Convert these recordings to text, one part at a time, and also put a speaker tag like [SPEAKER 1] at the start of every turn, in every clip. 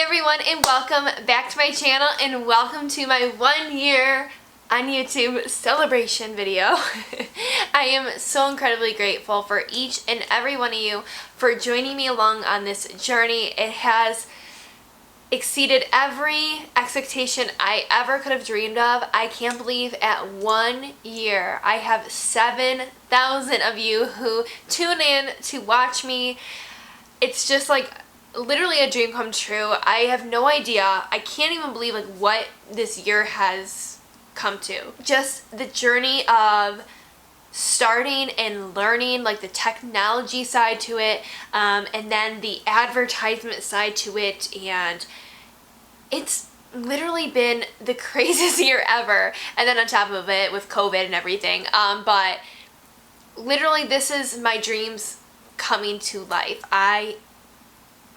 [SPEAKER 1] everyone, and welcome back to my channel, and welcome to my 1 year on YouTube celebration video. I am so incredibly grateful for each and every one of you for joining me along on this journey. It has exceeded every expectation I ever could have dreamed of. I can't believe at 1 year I have 7,000 of you who tune in to watch me. It's just like literally a dream come true. I have no idea. I can't even believe like what this year has come to. Just the journey of starting and learning, like the technology side to it, and then the advertisement side to it, and it's literally been the craziest year ever. And then on top of it with COVID and everything, but literally this is my dreams coming to life.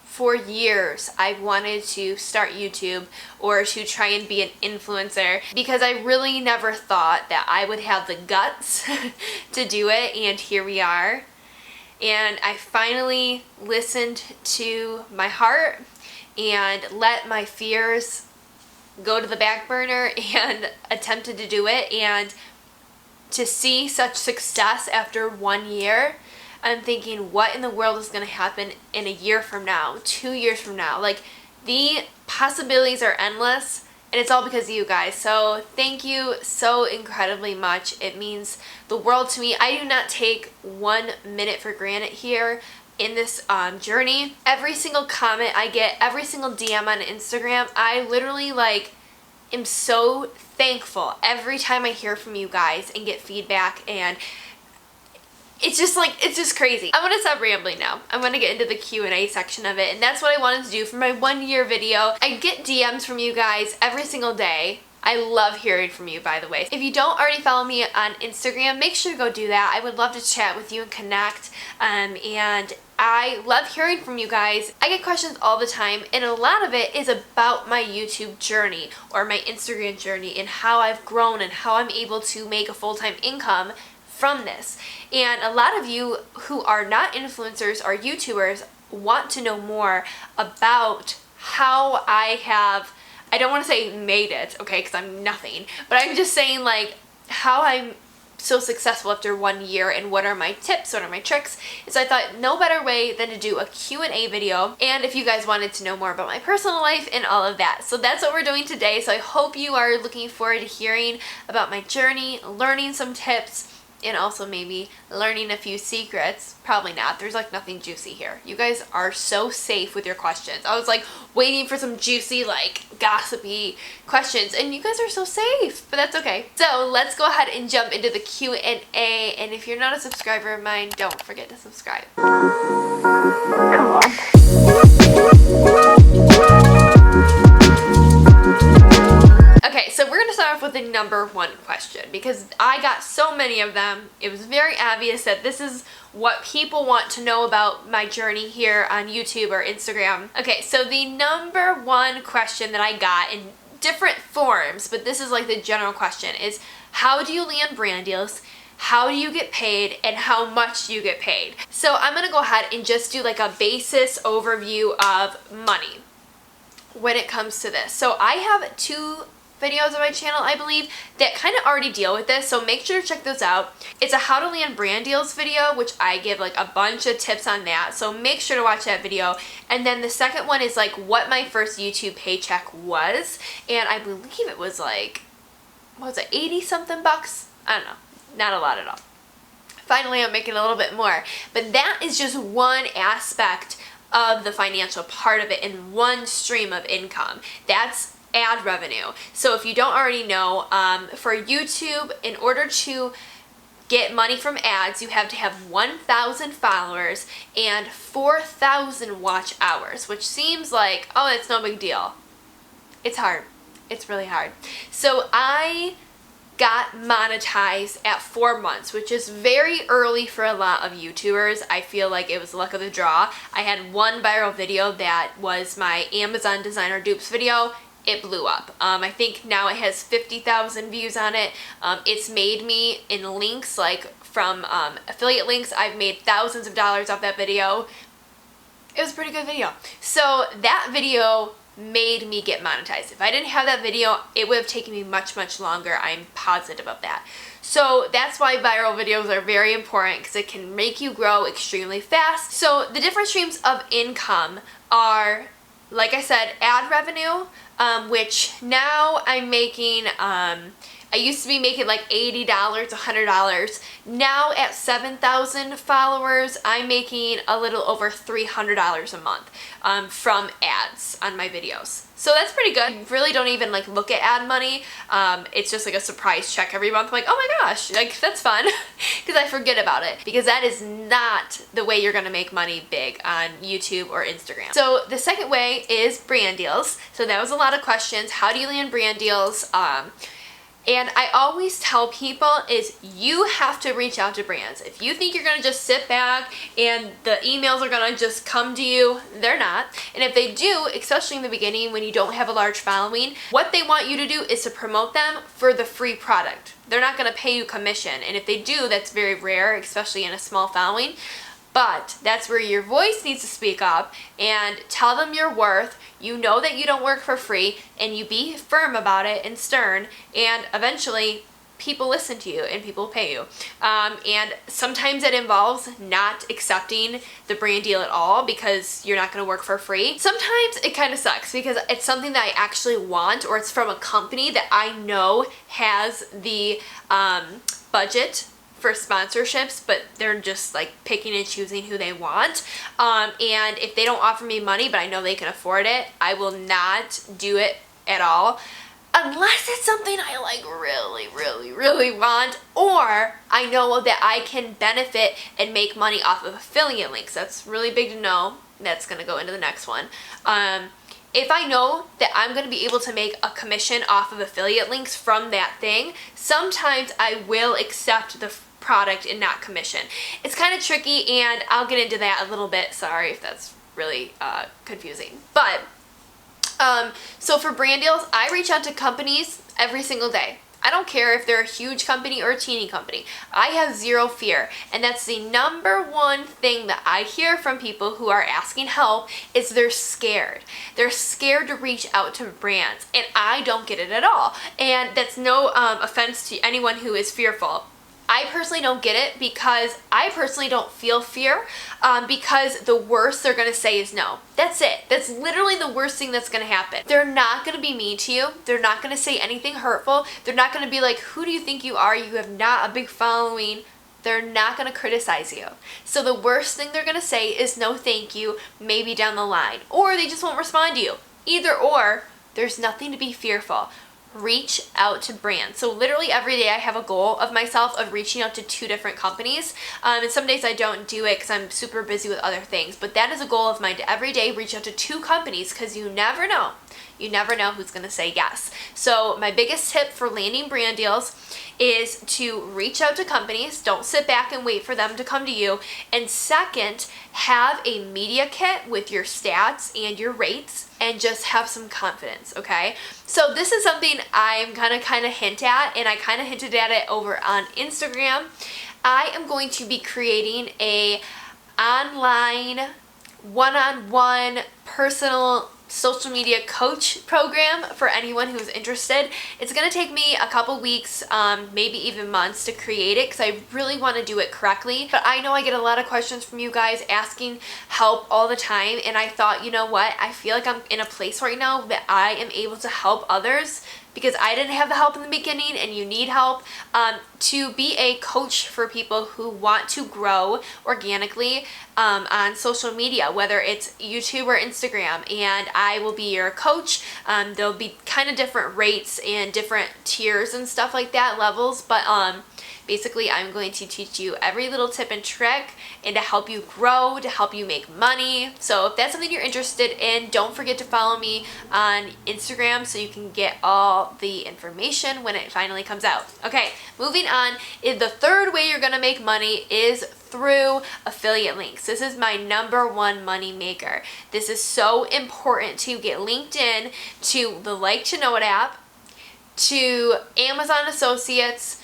[SPEAKER 1] For years, I wanted to start YouTube or to try and be an influencer because I really never thought that I would have the guts to do it, and here we are. And I finally listened to my heart and let my fears go to the back burner and attempted to do it. And to see such success after 1 year, I'm thinking, what in the world is going to happen in a year from now, 2 years from now? Like, the possibilities are endless, and it's all because of you guys. So thank you so incredibly much. It means the world to me. I do not take 1 minute for granted here in this journey. Every single comment I get, every single DM on Instagram, I literally am so thankful every time I hear from you guys and get feedback, and it's just crazy. I'm gonna stop rambling now. I'm gonna get into the Q&A section of it, and that's what I wanted to do for my 1 year video. I get DMs from you guys every single day. I love hearing from you, by the way. If you don't already follow me on Instagram, make sure to go do that. I would love to chat with you and connect, and I love hearing from you guys. I get questions all the time, and a lot of it is about my YouTube journey or my Instagram journey and how I've grown and how I'm able to make a full-time income from this. And a lot of you who are not influencers or YouTubers want to know more about how I don't want to say made it, okay, because I'm nothing, but I'm just saying like how I'm so successful after 1 year and what are my tips, what are my tricks. And so I thought no better way than to do a Q&A video, and if you guys wanted to know more about my personal life and all of that. So that's what we're doing today. So I hope you are looking forward to hearing about my journey, learning some tips, and also maybe learning a few secrets. Probably not. There's like nothing juicy here. You guys are so safe with your questions. I was like waiting for some juicy, like gossipy questions, and you guys are so safe, but that's okay. So let's go ahead and jump into the Q&A, and if you're not a subscriber of mine, don't forget to subscribe. Come on. Okay, so we're going to start off with the number 1 question because I got so many of them. It was very obvious that this is what people want to know about my journey here on YouTube or Instagram. Okay, so the number 1 question that I got in different forms, but this is like the general question, is how do you land brand deals? How do you get paid, and how much do you get paid? So I'm going to go ahead and just do like a basis overview of money when it comes to this. So I have 2 videos on my channel, I believe, that kind of already deal with this, so make sure to check those out. It's a how to land brand deals video, which I give like a bunch of tips on that, so make sure to watch that video. And then the second one is like what my first YouTube paycheck was, and I believe it was like, what was it, 80 something bucks? I don't know, not a lot at all. Finally, I'm making a little bit more, but that is just one aspect of the financial part of it and one stream of income. That's ad revenue. So if you don't already know, for YouTube, in order to get money from ads, you have to have 1,000 followers and 4,000 watch hours, which seems like, oh, it's no big deal. It's hard. It's really hard. So I got monetized at 4 months, which is very early for a lot of YouTubers. I feel like it was luck of the draw. I had one viral video that was my Amazon designer dupes video. It blew up. I think now it has 50,000 views on it. It's made me in links, like from affiliate links, I've made thousands of dollars off that video. It was a pretty good video. So that video made me get monetized. If I didn't have that video, it would have taken me much, much longer. I'm positive of that. So that's why viral videos are very important, because it can make you grow extremely fast. So the different streams of income are, like I said, ad revenue, which now I'm making, I used to be making like $80, $100. Now at 7,000 followers, I'm making a little over $300 a month from ads on my videos. So that's pretty good. I really don't even like look at ad money. It's just like a surprise check every month. I'm like, oh my gosh, like that's fun, because I forget about it, because that is not the way you're gonna make money big on YouTube or Instagram. So the second way is brand deals. So that was a lot of questions. How do you land brand deals? And I always tell people is you have to reach out to brands. If you think you're going to just sit back and the emails are going to just come to you, they're not. And if they do, especially in the beginning when you don't have a large following, what they want you to do is to promote them for the free product. They're not going to pay you commission. And if they do, that's very rare, especially in a small following. But that's where your voice needs to speak up and tell them your worth. You know that you don't work for free, and you be firm about it and stern, and eventually people listen to you and people pay you. And sometimes it involves not accepting the brand deal at all because you're not going to work for free. Sometimes it kind of sucks because it's something that I actually want, or it's from a company that I know has the budget for sponsorships, but they're just like picking and choosing who they want. And if they don't offer me money, but I know they can afford it, I will not do it at all. Unless it's something I like really, really, really want, or I know that I can benefit and make money off of affiliate links. That's really big to know. That's going to go into the next one. If I know that I'm going to be able to make a commission off of affiliate links from that thing, sometimes I will accept the product and not commission. It's kind of tricky, and I'll get into that a little bit. Sorry if that's really confusing. But so for brand deals, I reach out to companies every single day. I don't care if they're a huge company or a teeny company. I have zero fear. And that's the number one thing that I hear from people who are asking help is they're scared. They're scared to reach out to brands. And I don't get it at all. And that's no offense to anyone who is fearful. I personally don't get it because I personally don't feel fear because the worst they're going to say is no. That's it. That's literally the worst thing that's going to happen. They're not going to be mean to you. They're not going to say anything hurtful. They're not going to be like, who do you think you are? You have not a big following. They're not going to criticize you. So the worst thing they're going to say is no thank you, maybe down the line. Or they just won't respond to you. Either or, there's nothing to be fearful. Reach out to brands. So literally every day I have a goal of myself of reaching out to 2 different companies. And some days I don't do it because I'm super busy with other things. But that is a goal of mine, to every day reach out to 2 companies, because you never know. You never know who's going to say yes. So my biggest tip for landing brand deals is to reach out to companies. Don't sit back and wait for them to come to you. And second, have a media kit with your stats and your rates, and just have some confidence, okay? So this is something I'm gonna kind of hint at, and I kind of hinted at it over on Instagram. I am going to be creating a online one-on-one personal social media coach program for anyone who's interested. It's going to take me a couple weeks, maybe even months to create it, because I really want to do it correctly. But I know I get a lot of questions from you guys asking help all the time, and I thought, you know what, I feel like I'm in a place right now that I am able to help others, because I didn't have the help in the beginning and you need help, to be a coach for people who want to grow organically on social media, whether it's YouTube or Instagram. And I will be your coach. There'll be kind of different rates and different tiers and stuff like that, levels, but basically I'm going to teach you every little tip and trick, and to help you grow, to help you make money. So if that's something you're interested in, don't forget to follow me on Instagram so you can get all the information when it finally comes out. Okay, moving on. The third way you're gonna make money is through affiliate links. This is my #1 money maker. This is so important to get linked in to the Like to Know It app, to Amazon Associates,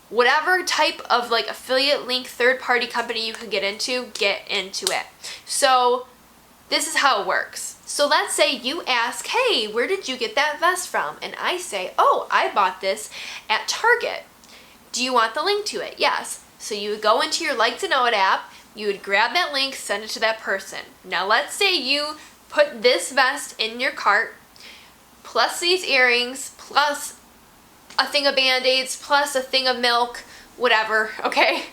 [SPEAKER 1] whatever type of like affiliate link third-party company you can get into it. So this is how it works. So let's say you ask, hey, where did you get that vest from? And I say, oh, I bought this at Target. Do you want the link to it? Yes. So you would go into your Like to Know It app, you would grab that link, send it to that person. Now let's say you put this vest in your cart, plus these earrings, plus a thing of Band-Aids, plus a thing of milk, whatever, okay?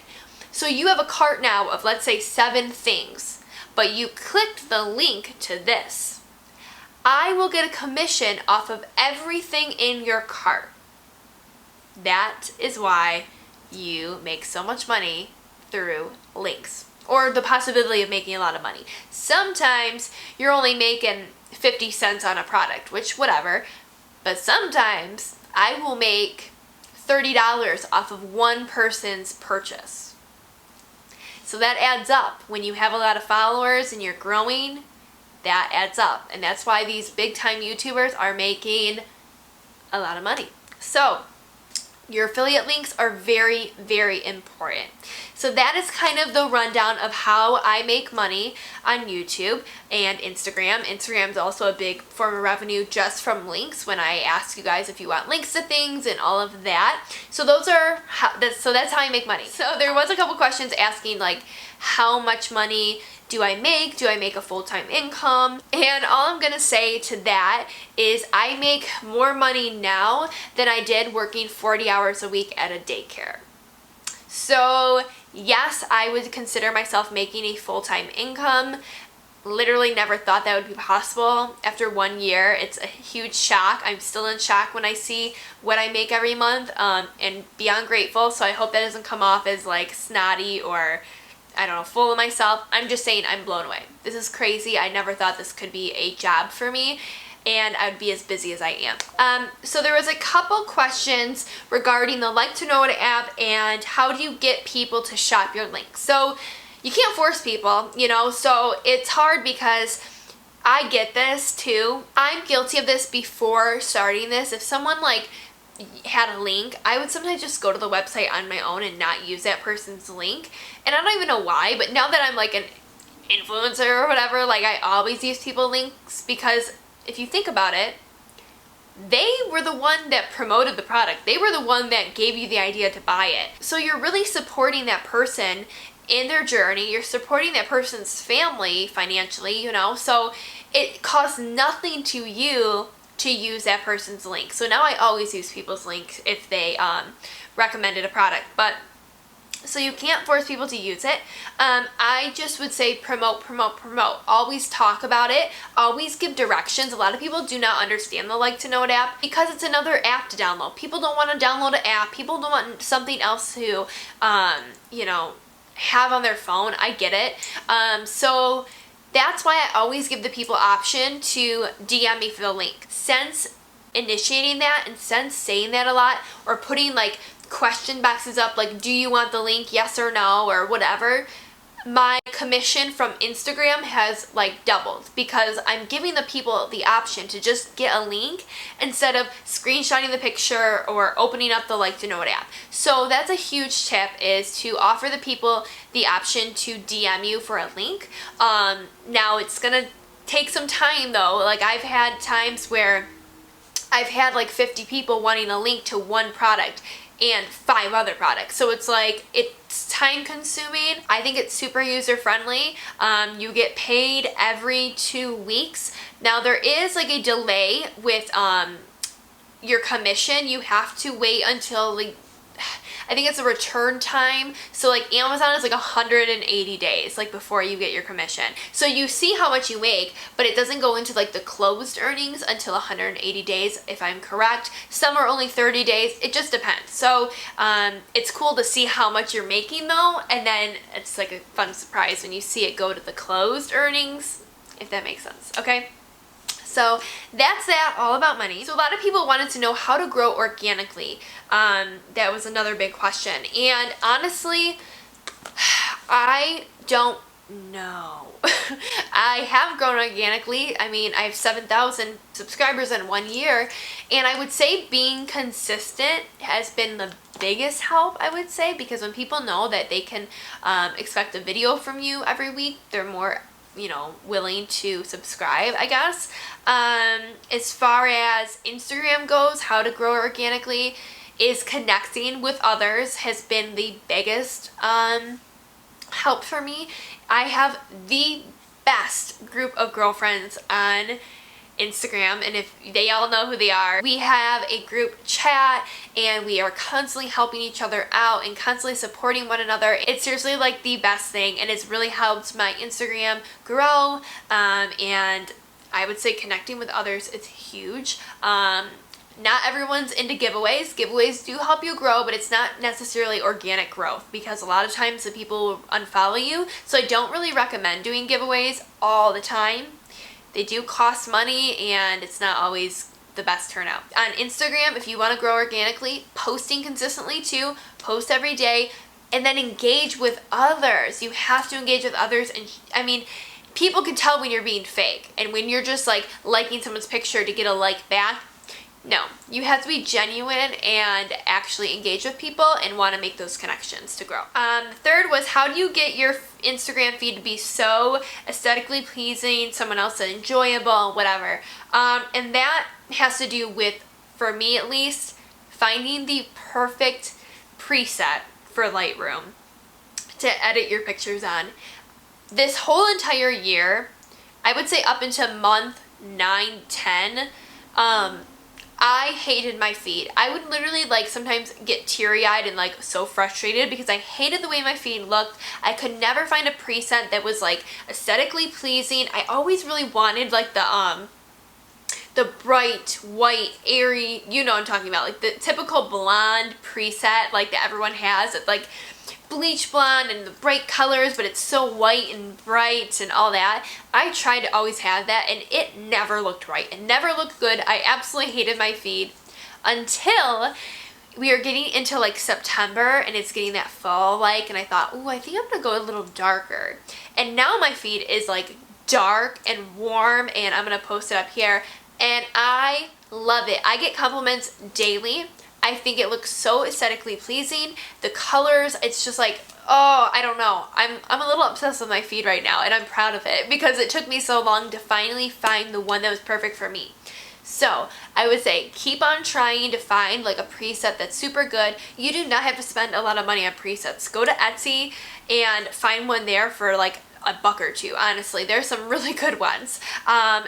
[SPEAKER 1] So you have a cart now of, let's say, 7 things, but you clicked the link to this. I will get a commission off of everything in your cart. That is why you make so much money through links, or the possibility of making a lot of money. Sometimes you're only making 50 cents on a product, which whatever, but sometimes I will make $30 off of one person's purchase. So that adds up. When you have a lot of followers and you're growing, that adds up. And that's why these big time YouTubers are making a lot of money. So your affiliate links are very, very important. So that is kind of the rundown of how I make money on YouTube and Instagram. Instagram is also a big form of revenue just from links when I ask you guys if you want links to things and all of that. So those are that's how I make money. So there was a couple questions asking like how much money do I make? Do I make a full-time income? And all I'm gonna say to that is I make more money now than I did working 40 hours a week at a daycare. So yes, I would consider myself making a full-time income. Literally never thought that would be possible. After 1 year, it's a huge shock. I'm still in shock when I see what I make every month, and beyond grateful. So I hope that doesn't come off as like snotty or I don't know, full of myself. I'm just saying I'm blown away. This is crazy. I never thought this could be a job for me, and I would be as busy as I am. So there was a couple questions regarding the Like to Know It app and how do you get people to shop your links. So you can't force people, you know, so it's hard because I get this too. I'm guilty of this before starting this. If someone like had a link, I would sometimes just go to the website on my own and not use that person's link. And I don't even know why, but now that I'm like an influencer or whatever, like I always use people links because if you think about it, they were the one that promoted the product. They were the one that gave you the idea to buy it. So you're really supporting that person in their journey. You're supporting that person's family financially, you know, so it costs nothing to you to use that person's link. So now I always use people's links if they recommended a product. But so you can't force people to use it. I just would say promote, promote, promote. Always talk about it. Always give directions. A lot of people do not understand the Like to Know It app because it's another app to download. People don't want to download an app. People don't want something else to, you know, have on their phone. I get it. So that's why I always give the people option to DM me for the link. Since initiating that and since saying that a lot or putting like question boxes up like do you want the link, yes or no, or whatever, my commission from Instagram has like doubled because I'm giving the people the option to just get a link instead of screenshotting the picture or opening up the Like to Know It app. So that's a huge tip, is to offer the people the option to DM you for a link. Now it's gonna take some time though. Like I've had times where I've had like 50 people wanting a link to one product and 5 other products. So it's like, it's time consuming. I think it's super user friendly. You get paid every 2 weeks. Now there is like a delay with your commission. You have to wait until like, I think it's a return time. So like Amazon is like 180 days like before you get your commission. So you see how much you make, but it doesn't go into like the closed earnings until 180 days if I'm correct. Some are only 30 days. It just depends. So it's cool to see how much you're making though, and then it's like a fun surprise when you see it go to the closed earnings, if that makes sense. Okay. So that's that, all about money. So a lot of people wanted to know how to grow organically. That was another big question. And honestly, I don't know. I have grown organically. I mean, I have 7,000 subscribers in 1 year. And I would say being consistent has been the biggest help, I would say, because when people know that they can expect a video from you every week, they're more you know, willing to subscribe, I guess. As far as Instagram goes, how to grow organically is connecting with others has been the biggest help for me. I have the best group of girlfriends on Instagram, and if they all know who they are, we have a group chat and we are constantly helping each other out and constantly supporting one another. It's seriously like the best thing, and it's really helped my Instagram grow, and I would say connecting with others is huge. Not everyone's into giveaways. Giveaways do help you grow, but it's not necessarily organic growth, because a lot of times the people will unfollow you. So I don't really recommend doing giveaways all the time. They do cost money, and it's not always the best turnout. On Instagram, if you want to grow organically, posting consistently too, post every day, and then engage with others. You have to engage with others, and I mean, people can tell when you're being fake, and when you're just like liking someone's picture to get a like back. No, you have to be genuine and actually engage with people and want to make those connections to grow. The third was, how do you get your Instagram feed to be so aesthetically pleasing, someone else enjoyable, whatever. And that has to do with, for me at least, finding the perfect preset for Lightroom to edit your pictures on. This whole entire year, I would say up into month 9, 10, I hated my feed. I would literally like sometimes get teary-eyed and like so frustrated because I hated the way my feed looked. I could never find a preset that was like aesthetically pleasing. I always really wanted like the bright, white, airy, you know what I'm talking about, like the typical blonde preset like that everyone has. It's like bleach blonde and the bright colors, but it's so white and bright and all that. I tried to always have that, and it never looked right. It never looked good. I absolutely hated my feed until we are getting into like September and it's getting that fall like, and I thought, ooh, I think I'm gonna go a little darker. And now my feed is like dark and warm, and I'm gonna post it up here, and I love it. I get compliments daily. I think it looks so aesthetically pleasing. The colors, it's just like, oh, I don't know. I'm a little obsessed with my feed right now, and I'm proud of it because it took me so long to finally find the one that was perfect for me. So I would say keep on trying to find like a preset that's super good. You do not have to spend a lot of money on presets. Go to Etsy and find one there for like $1 or $2. Honestly, there's some really good ones.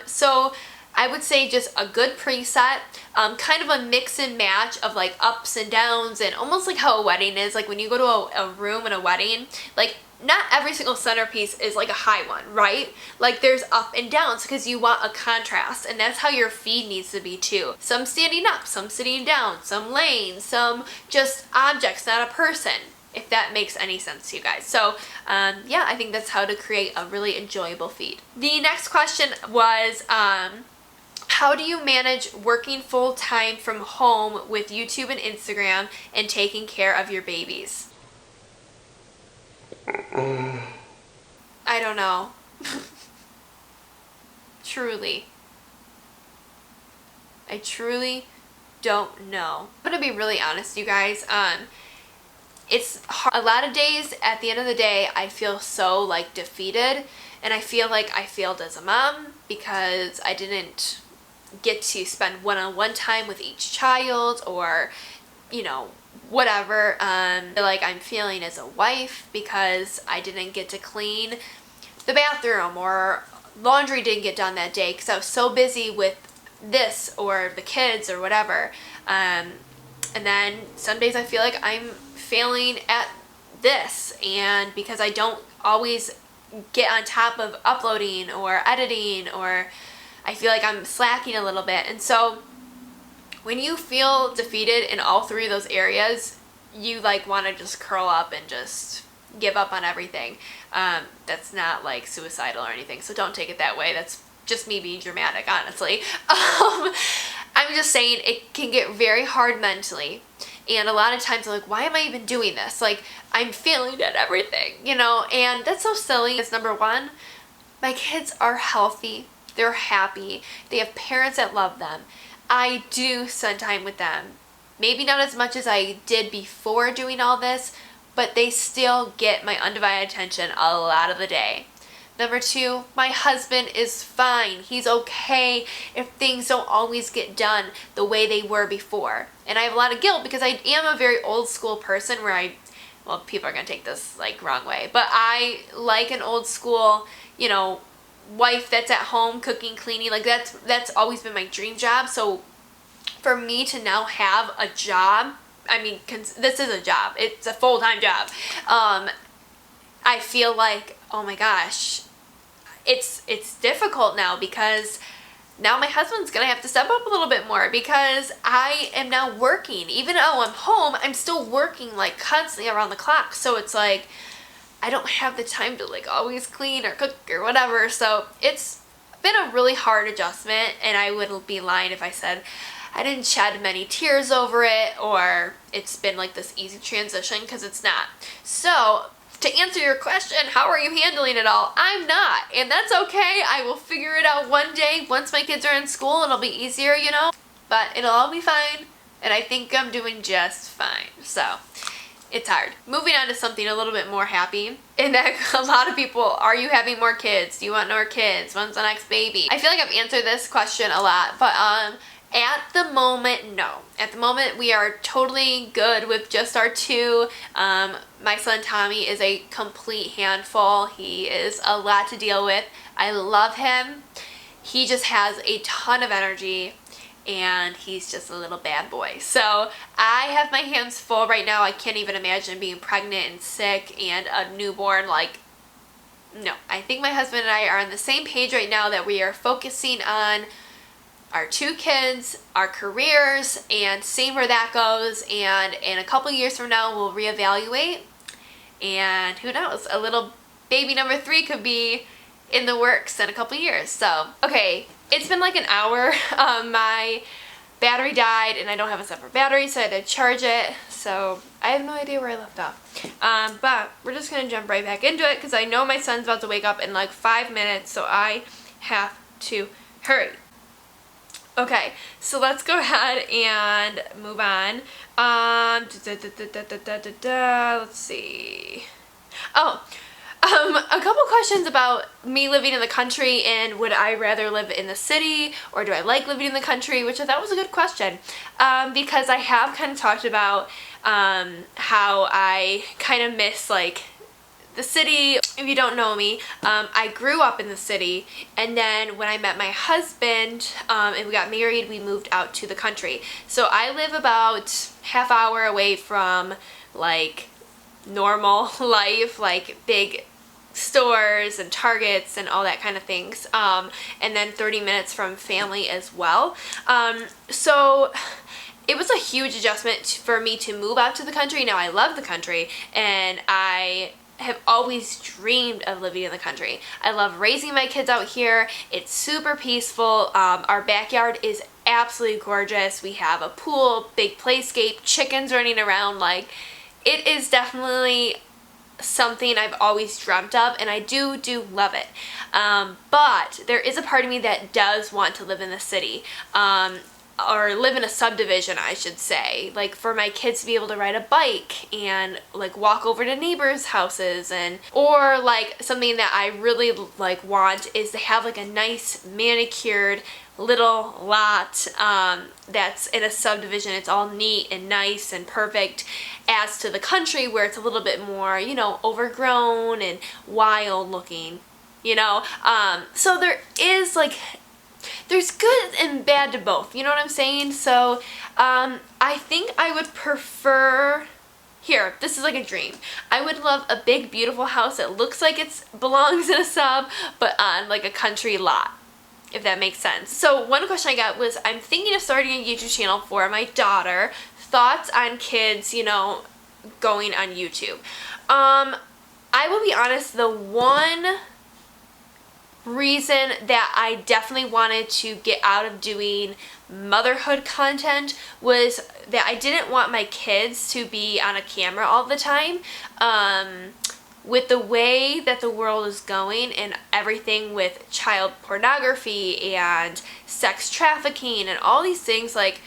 [SPEAKER 1] So I would say just a good preset, kind of a mix and match of like ups and downs, and almost like how a wedding is. Like when you go to a room in a wedding, like not every single centerpiece is like a high one, right? Like there's up and downs because you want a contrast, and that's how your feed needs to be too. Some standing up, some sitting down, some laying, some just objects, not a person, if that makes any sense to you guys. So yeah, I think that's how to create a really enjoyable feed. The next question was, how do you manage working full-time from home with YouTube and Instagram and taking care of your babies? I don't know. Truly. I truly don't know. I'm gonna be really honest, you guys. It's hard. A lot of days, at the end of the day, I feel so like defeated, and I feel like I failed as a mom because I didn't get to spend one-on-one time with each child, or you know, whatever. Like I'm feeling as a wife because I didn't get to clean the bathroom, or laundry didn't get done that day because I was so busy with this or the kids or whatever. And then some days I feel like I'm failing at this, and because I don't always get on top of uploading or editing, or I feel like I'm slacking a little bit. And so when you feel defeated in all three of those areas, you like want to just curl up and just give up on everything. That's not like suicidal or anything, so don't take it that way. That's just me being dramatic, honestly. I'm just saying it can get very hard mentally, and a lot of times I'm like, why am I even doing this? Like, I'm failing at everything, you know, and that's so silly. It's number one, my kids are healthy. They're happy. They have parents that love them. I do spend time with them. Maybe not as much as I did before doing all this, but they still get my undivided attention a lot of the day. Number 2, my husband is fine. He's okay if things don't always get done the way they were before. And I have a lot of guilt because I am a very old school person where well, people are going to take this like wrong way, but I like an old school, you know, wife that's at home cooking, cleaning. Like that's always been my dream job. So for me to now have a job, I mean, this is a job. It's a full-time job. I feel like, oh my gosh, it's difficult now because now my husband's gonna have to step up a little bit more because I am now working. Even though I'm home, I'm still working like constantly around the clock. So it's like I don't have the time to like always clean or cook or whatever. So it's been a really hard adjustment, and I would be lying if I said I didn't shed many tears over it or it's been like this easy transition, because it's not. So to answer your question, how are you handling it all? I'm not, and that's okay. I will figure it out one day once my kids are in school. It'll be easier, you know, but it'll all be fine, and I think I'm doing just fine. So it's hard. Moving on to something a little bit more happy, and that a lot of people, are you having more kids? Do you want more kids? When's the next baby? I feel like I've answered this question a lot, but at the moment, no. At the moment, we are totally good with just our 2. My son Tommy is a complete handful. He is a lot to deal with. I love him. He just has a ton of energy, and he's just a little bad boy. So I have my hands full right now. I can't even imagine being pregnant and sick and a newborn. Like, no. I think my husband and I are on the same page right now that we are focusing on our 2 kids, our careers, and seeing where that goes. And in a couple years from now, we'll reevaluate. And who knows, a little baby number 3 could be in the works in a couple years. So, okay, it's been like an hour. My battery died, and I don't have a separate battery, so I had to charge it. So I have no idea where I left off. But we're just going to jump right back into it because I know my son's about to wake up in like 5 minutes, so I have to hurry. Okay, so let's go ahead and move on. Let's see. Oh, a couple questions about me living in the country and would I rather live in the city or do I like living in the country, which I thought was a good question, because I have kind of talked about how I kind of miss like the city. If you don't know me, I grew up in the city, and then when I met my husband and we got married, we moved out to the country. So I live about half hour away from like normal life, like big stores and Targets and all that kind of things, and then 30 minutes from family as well. So it was a huge adjustment for me to move out to the country. Now I love the country, and I have always dreamed of living in the country. I love raising my kids out here. It's super peaceful. Our backyard is absolutely gorgeous. We have a pool, big playscape, chickens running around. Like, it is definitely something I've always dreamt of, and I do love it. But there is a part of me that does want to live in the city. Or live in a subdivision, I should say, like for my kids to be able to ride a bike and like walk over to neighbors' houses, and or like something that I really like want is to have like a nice manicured little lot that's in a subdivision. It's all neat and nice and perfect, as to the country where it's a little bit more, you know, overgrown and wild looking, you know. So there is like, there's good and bad to both, you know what I'm saying? So I think I would prefer, here, this is like a dream. I would love a big beautiful house that looks like it belongs in a sub, but on like a country lot, if that makes sense. So one question I got was, I'm thinking of starting a YouTube channel for my daughter. Thoughts on kids, you know, going on YouTube. I will be honest, the one reason that I definitely wanted to get out of doing motherhood content was that I didn't want my kids to be on a camera all the time. With the way that the world is going and everything with child pornography and sex trafficking and all these things, like,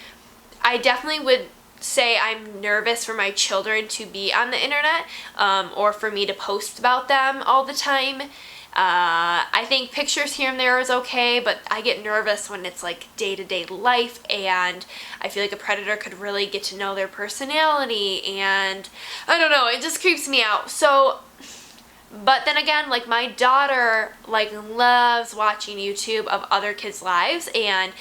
[SPEAKER 1] I definitely would say I'm nervous for my children to be on the internet, or for me to post about them all the time. I think pictures here and there is okay, but I get nervous when it's like day-to-day life, and I feel like a predator could really get to know their personality, and I don't know, it just creeps me out. So, but then again, like my daughter like loves watching YouTube of other kids' lives, and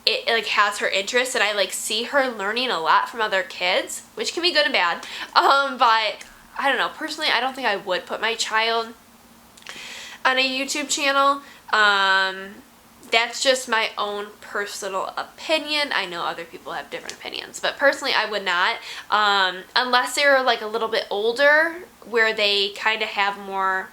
[SPEAKER 1] it like has her interest, and I like see her learning a lot from other kids, which can be good and bad. But I don't know, personally I don't think I would put my child on a YouTube channel. That's just my own personal opinion. I know other people have different opinions, but personally I would not, unless they're like a little bit older where they kind of have more,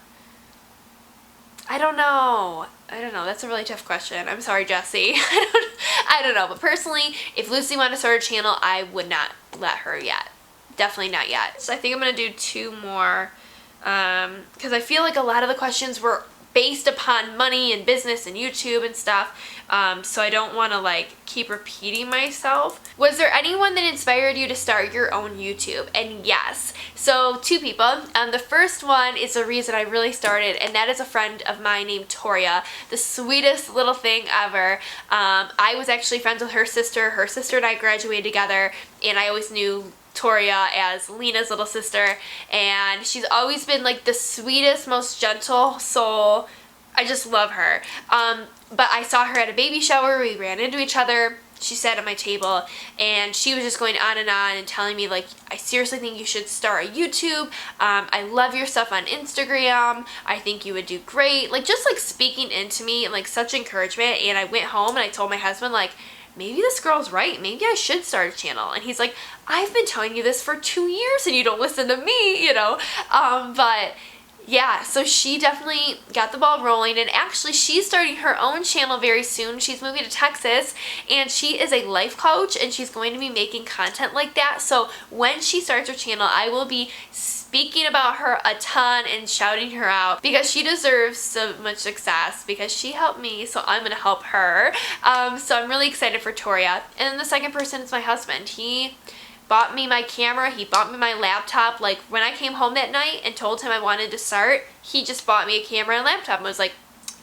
[SPEAKER 1] I don't know, that's a really tough question. I'm sorry, Jessie. I don't know, but personally, if Lucy wanted to start a channel, I would not let her yet. Definitely not yet. So I think I'm going to do 2 more, because I feel like a lot of the questions were based upon money and business and YouTube and stuff, so I don't want to like keep repeating myself. Was there anyone that inspired you to start your own YouTube? And yes, so 2 people. The first one is the reason I really started, and that is a friend of mine named Toria, the sweetest little thing ever. I was actually friends with her sister. Her sister and I graduated together, and I always knew Toria as Lena's little sister, and she's always been like the sweetest, most gentle soul. I just love her. But I saw her at a baby shower. We ran into each other. She sat at my table, and she was just going on and telling me like, I seriously think you should start a YouTube. I love your stuff on Instagram. I think you would do great. Like just like speaking into me and like such encouragement. And I went home and I told my husband like, maybe this girl's right. Maybe I should start a channel. And he's like, I've been telling you this for 2 years and you don't listen to me, you know. But yeah, so she definitely got the ball rolling, and actually she's starting her own channel very soon. She's moving to Texas, and she is a life coach, and she's going to be making content like that. So when she starts her channel, I will be speaking about her a ton and shouting her out, because she deserves so much success, because she helped me, so I'm gonna help her. So I'm really excited for Toria. And then the second person is my husband. He bought me my camera, he bought me my laptop. Like when I came home that night and told him I wanted to start, he just bought me a camera and laptop and was like,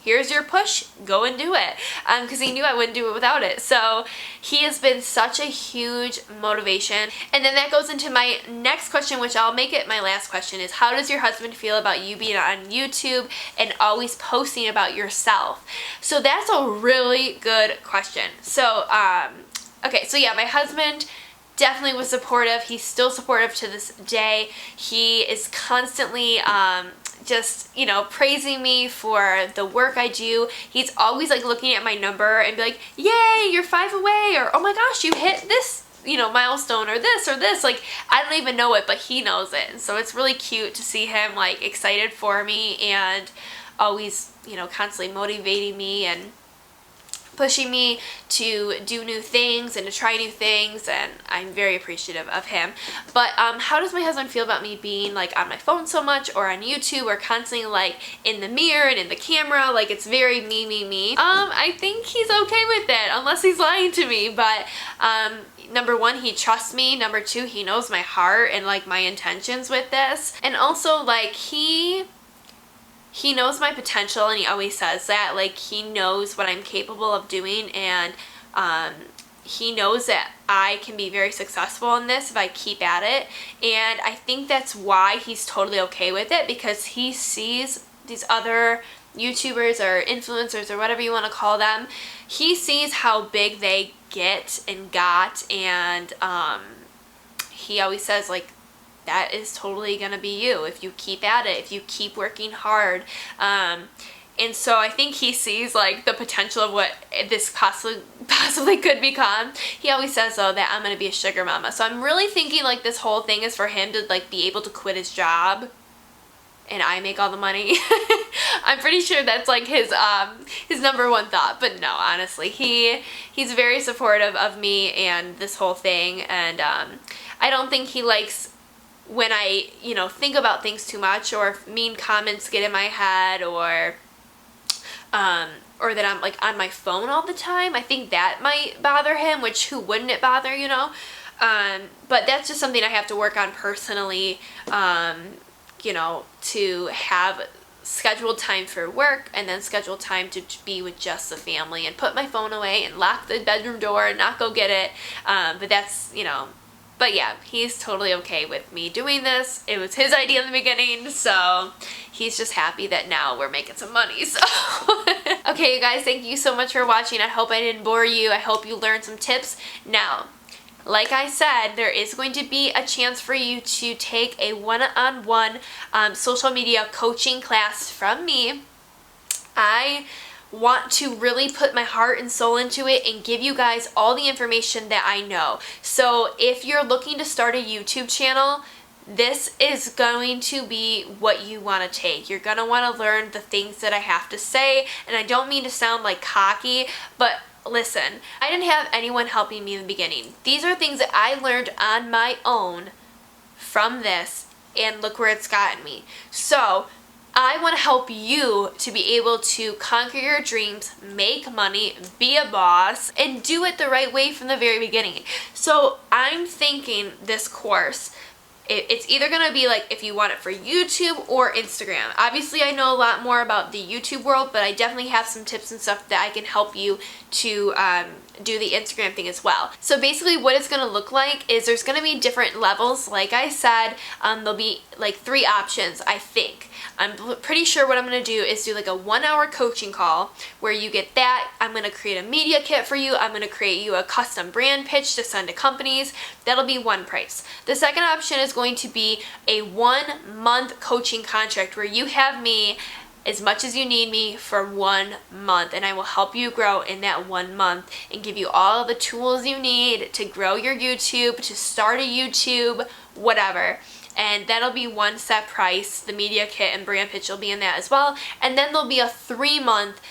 [SPEAKER 1] here's your push, go and do it, because he knew I wouldn't do it without it. So he has been such a huge motivation. And then that goes into my next question, which I'll make it my last question, is how does your husband feel about you being on YouTube and always posting about yourself? So that's a really good question. So okay, so yeah, my husband definitely was supportive. He's still supportive to this day. He is constantly just, you know, praising me for the work I do. He's always like looking at my number and be like, yay, you're 5 away, or oh my gosh, you hit this, you know, milestone, or this or this. Like I don't even know it, but he knows it. And so it's really cute to see him like excited for me, and always, you know, constantly motivating me and pushing me to do new things and to try new things, and I'm very appreciative of him. But how does my husband feel about me being like on my phone so much, or on YouTube, or constantly like in the mirror and in the camera? Like it's very me. I think he's okay with it, unless he's lying to me. But number 1, he trusts me. Number 2, he knows my heart and like my intentions with this. And also like he knows my potential, and he always says that. Like he knows what I'm capable of doing, and he knows that I can be very successful in this if I keep at it. And I think that's why he's totally okay with it, because he sees these other YouTubers or influencers or whatever you want to call them. He sees how big they get and got, and he always says like, that is totally gonna be you if you keep at it, if you keep working hard. And so I think he sees like the potential of what this possibly could become. He always says though that I'm gonna be a sugar mama. So I'm really thinking like this whole thing is for him to like be able to quit his job and I make all the money. I'm pretty sure that's like his number 1 thought. But no, honestly, he's very supportive of me and this whole thing, and I don't think he likes when I, you know, think about things too much, or if mean comments get in my head, or that I'm like on my phone all the time. I think that might bother him, which who wouldn't it bother, you know? But that's just something I have to work on personally, you know, to have scheduled time for work and then scheduled time to be with just the family and put my phone away and lock the bedroom door and not go get it. But that's, you know, but yeah, he's totally okay with me doing this. It was his idea in the beginning, so he's just happy that now we're making some money. So okay, you guys, thank you so much for watching. I hope I didn't bore you. I hope you learned some tips. Now, like I said, there is going to be a chance for you to take a one-on-one social media coaching class from me. I want to really put my heart and soul into it and give you guys all the information that I know. So if you're looking to start a YouTube channel, this is going to be what you want to take. You're going to want to learn the things that I have to say, and I don't mean to sound like cocky, but listen, I didn't have anyone helping me in the beginning. These are things that I learned on my own from this, and look where it's gotten me. So I want to help you to be able to conquer your dreams, make money, be a boss, and do it the right way from the very beginning. So I'm thinking this course, it's either going to be like if you want it for YouTube or Instagram. Obviously, I know a lot more about the YouTube world, but I definitely have some tips and stuff that I can help you to do the Instagram thing as well. So basically what it's going to look like is there's going to be different levels. Like I said, there'll be like 3 options, I think. I'm pretty sure what I'm going to do is do like a 1-hour coaching call where you get that. I'm going to create a media kit for you. I'm going to create you a custom brand pitch to send to companies. That'll be one price. The second option is going to be a 1-month coaching contract where you have me as much as you need me for 1 month, and I will help you grow in that 1 month and give you all the tools you need to grow your YouTube, to start a YouTube, whatever. And that'll be one set price. The media kit and brand pitch will be in that as well. And then there'll be a 3-month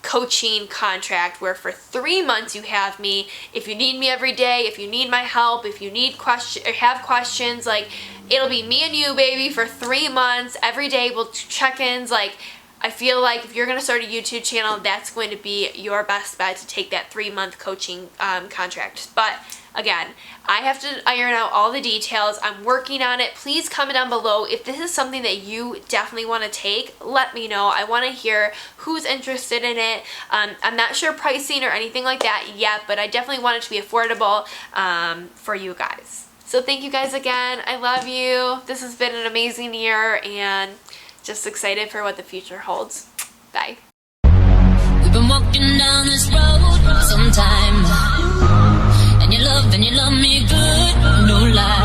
[SPEAKER 1] coaching contract where for 3 months you have me. If you need me every day, if you need my help, if you need have questions, like, it'll be me and you, baby, for 3 months. Every day we'll check-ins. Like, I feel like if you're going to start a YouTube channel, that's going to be your best bet to take that 3-month coaching contract. But again, I have to iron out all the details. I'm working on it. Please comment down below if this is something that you definitely want to take. Let me know. I want to hear who's interested in it. I'm not sure pricing or anything like that yet, but I definitely want it to be affordable for you guys. So thank you guys again. I love you. This has been an amazing year, and just excited for what the future holds. Bye.
[SPEAKER 2] We've been walking down this road sometime, and you love me good, no lie.